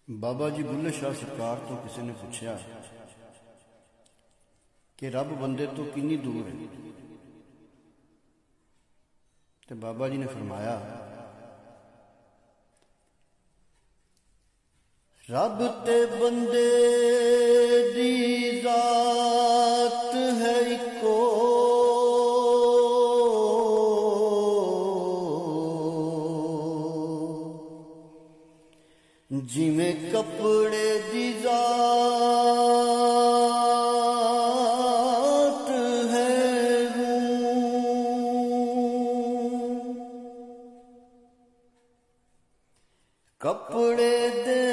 बाबा जी बुल्ले शाह सरकार तो किसी ने पूछा कि रब बंदे तो कितनी दूर है। तो बाबा जी ने फरमाया, रब ते बंदे दी जात है इको, जिमें कपड़े दी जात है कपड़े दे